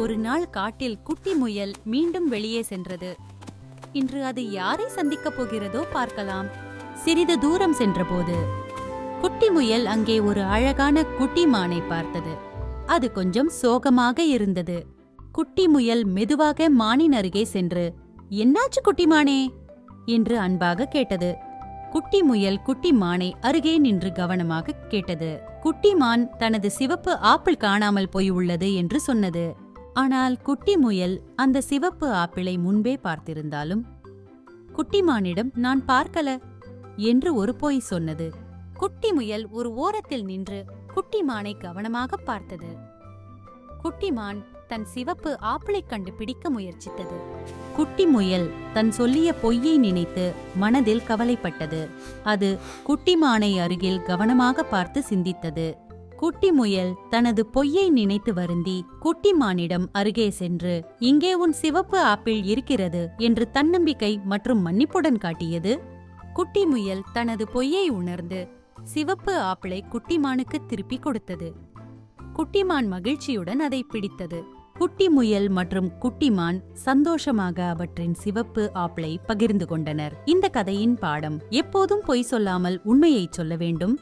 ஒரு நாள் காட்டில் குட்டி முயல் மீண்டும் வெளியே சென்றது. இன்று அது யாரை சந்திக்கப் போகிறதோ பார்க்கலாம். சிறிது தூரம் சென்றபோது குட்டி முயல் அங்கே ஒரு அழகான குட்டி மானை பார்த்தது. அது கொஞ்சம் சோகமாக இருந்தது. குட்டி முயல் மெதுவாக மானின் அருகே சென்று, "என்னாச்சு குட்டிமானே?" என்று அன்பாக கேட்டது. குட்டி முயல் குட்டி மானை அருகே நின்று கவனமாக கேட்டது. குட்டி மான் தனது சிவப்பு ஆப்பிள் காணாமல் போய் உள்ளது என்று சொன்னது. ஆனால் குட்டி முயல் அந்த சிவப்பு ஆப்பிளை முன்பே பார்த்திருந்தாலும் குட்டிமானிடம் "நான் பார்க்கல" என்று ஒரு பொய் சொன்னது. குட்டி முயல் ஒரு ஓரத்தில் நின்று குட்டிமானை கவனமாக பார்த்தது. குட்டிமான் தன் சிவப்பு ஆப்பிளைக் கண்டு பிடிக்க முயற்சித்தது. குட்டி முயல் தன் சொல்லிய பொய்யை நினைத்து மனதில் கவலைப்பட்டது. அது குட்டிமானை அருகில் கவனமாக பார்த்து சிந்தித்தது. குட்டி முயல் தனது பொய்யை நினைத்து வருந்தி குட்டிமானிடம் அருகே சென்று, "இங்கே உன் சிவப்பு ஆப்பிள் இருக்கிறது" என்று தன்னம்பிக்கை மற்றும் மன்னிப்புடன் காட்டியது. குட்டி முயல் தனது பொய்யை உணர்ந்து சிவப்பு ஆப்பிளை குட்டிமானுக்கு திருப்பி கொடுத்தது. குட்டிமான் மகிழ்ச்சியுடன் அதை பிடித்தது. குட்டி முயல் மற்றும் குட்டிமான் சந்தோஷமாக அவற்றின் சிவப்பு ஆப்பிளை பகிர்ந்து கொண்டனர். இந்த கதையின் பாடம்: எப்போதும் பொய் சொல்லாமல் உண்மையை சொல்ல வேண்டும்.